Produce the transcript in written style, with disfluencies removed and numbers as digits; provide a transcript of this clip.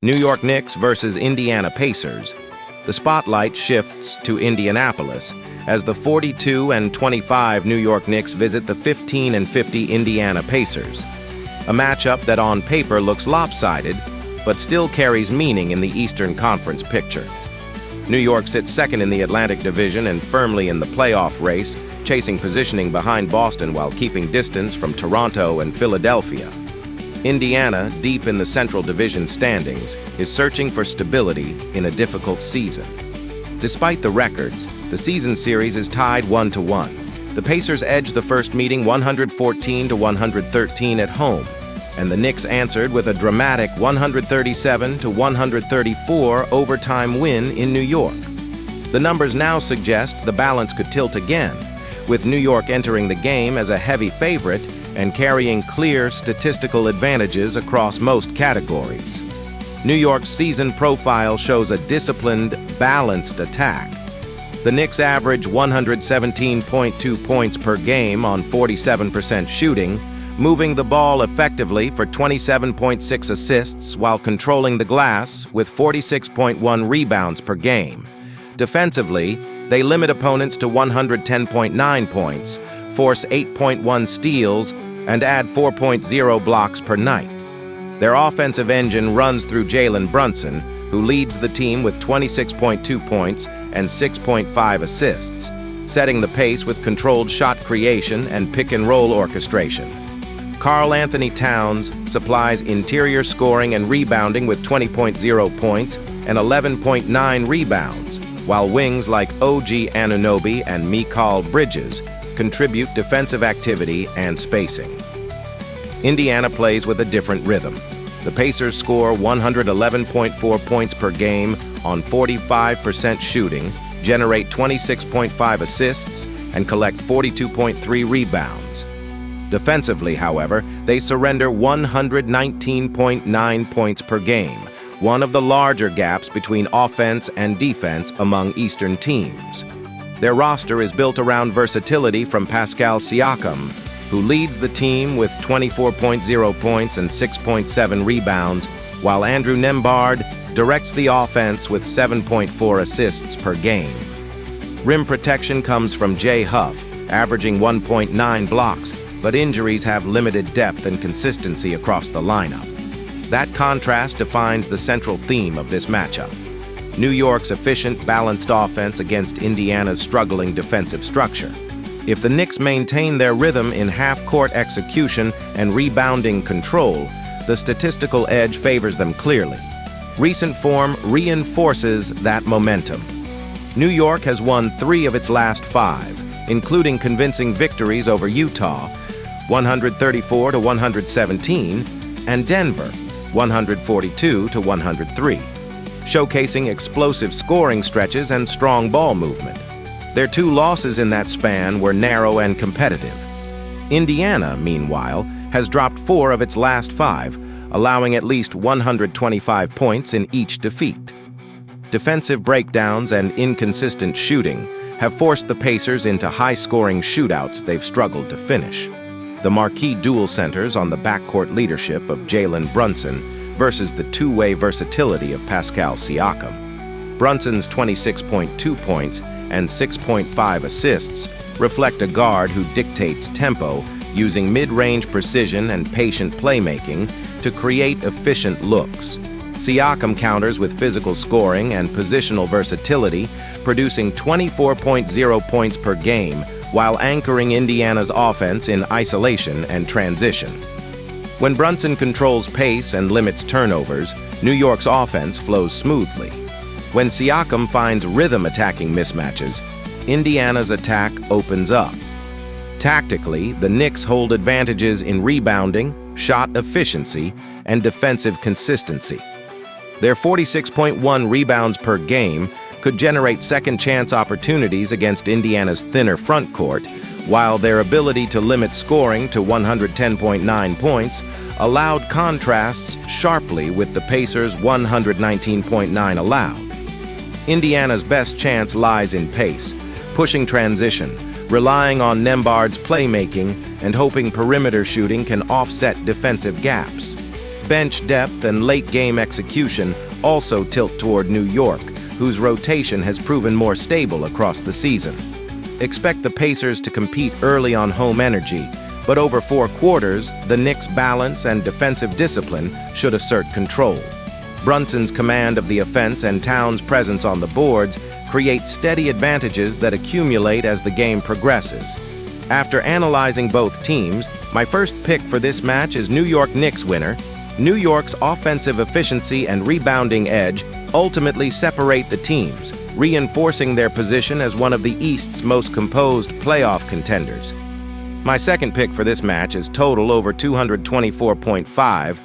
New York Knicks versus Indiana Pacers. The spotlight shifts to Indianapolis as the 42-25 New York Knicks visit the 15-50 Indiana Pacers. A matchup that on paper looks lopsided, but still carries meaning in the Eastern Conference picture. New York sits second in the Atlantic Division and firmly in the playoff race, chasing positioning behind Boston while keeping distance from Toronto and Philadelphia. Indiana, deep in the Central Division standings, is searching for stability in a difficult season. Despite the records, the season series is tied 1-1. The Pacers edged the first meeting 114-113 at home, and the Knicks answered with a dramatic 137-134 overtime win in New York. The numbers now suggest the balance could tilt again, with New York entering the game as a heavy favorite and carrying clear statistical advantages across most categories. New York's season profile shows a disciplined, balanced attack. The Knicks average 117.2 points per game on 47% shooting, moving the ball effectively for 27.6 assists while controlling the glass with 46.1 rebounds per game. Defensively, they limit opponents to 110.9 points, force 8.1 steals, and add 4.0 blocks per night. Their offensive engine runs through Jalen Brunson, who leads the team with 26.2 points and 6.5 assists, setting the pace with controlled shot creation and pick-and-roll orchestration. Karl-Anthony Towns supplies interior scoring and rebounding with 20.0 points and 11.9 rebounds, while wings like OG Anunoby and Mikal Bridges contribute defensive activity and spacing. Indiana plays with a different rhythm. The Pacers score 111.4 points per game on 45% shooting, generate 26.5 assists, and collect 42.3 rebounds. Defensively, however, they surrender 119.9 points per game, one of the larger gaps between offense and defense among Eastern teams. Their roster is built around versatility from Pascal Siakam, who leads the team with 24.0 points and 6.7 rebounds, while Andrew Nembhard directs the offense with 7.4 assists per game. Rim protection comes from Jay Huff, averaging 1.9 blocks, but injuries have limited depth and consistency across the lineup. That contrast defines the central theme of this matchup. New York's efficient, balanced offense against Indiana's struggling defensive structure. If the Knicks maintain their rhythm in half-court execution and rebounding control, the statistical edge favors them clearly. Recent form reinforces that momentum. New York has won 3 of its last 5, including convincing victories over Utah, 134-117, and Denver, 142-103. Showcasing explosive scoring stretches and strong ball movement. Their 2 losses in that span were narrow and competitive. Indiana, meanwhile, has dropped 4 of its last 5, allowing at least 125 points in each defeat. Defensive breakdowns and inconsistent shooting have forced the Pacers into high-scoring shootouts they've struggled to finish. The marquee dual centers on the backcourt leadership of Jalen Brunson versus the two-way versatility of Pascal Siakam. Brunson's 26.2 points and 6.5 assists reflect a guard who dictates tempo using mid-range precision and patient playmaking to create efficient looks. Siakam counters with physical scoring and positional versatility, producing 24.0 points per game while anchoring Indiana's offense in isolation and transition. When Brunson controls pace and limits turnovers, New York's offense flows smoothly. When Siakam finds rhythm attacking mismatches, Indiana's attack opens up. Tactically, the Knicks hold advantages in rebounding, shot efficiency, and defensive consistency. Their 46.1 rebounds per game could generate second-chance opportunities against Indiana's thinner front court, while their ability to limit scoring to 110.9 points allowed contrasts sharply with the Pacers' 119.9 allowed. Indiana's best chance lies in pace, pushing transition, relying on Nembhard's playmaking, and hoping perimeter shooting can offset defensive gaps. bench depth and late-game execution also tilt toward New York, whose rotation has proven more stable across the season. Expect the Pacers to compete early on home energy, but over 4 quarters, the Knicks' balance and defensive discipline should assert control. Brunson's command of the offense and Towns' presence on the boards create steady advantages that accumulate as the game progresses. After analyzing both teams, my first pick for this match is New York Knicks winner. New York's offensive efficiency and rebounding edge ultimately separate the teams, reinforcing their position as one of the East's most composed playoff contenders. My second pick for this match is total over 224.5,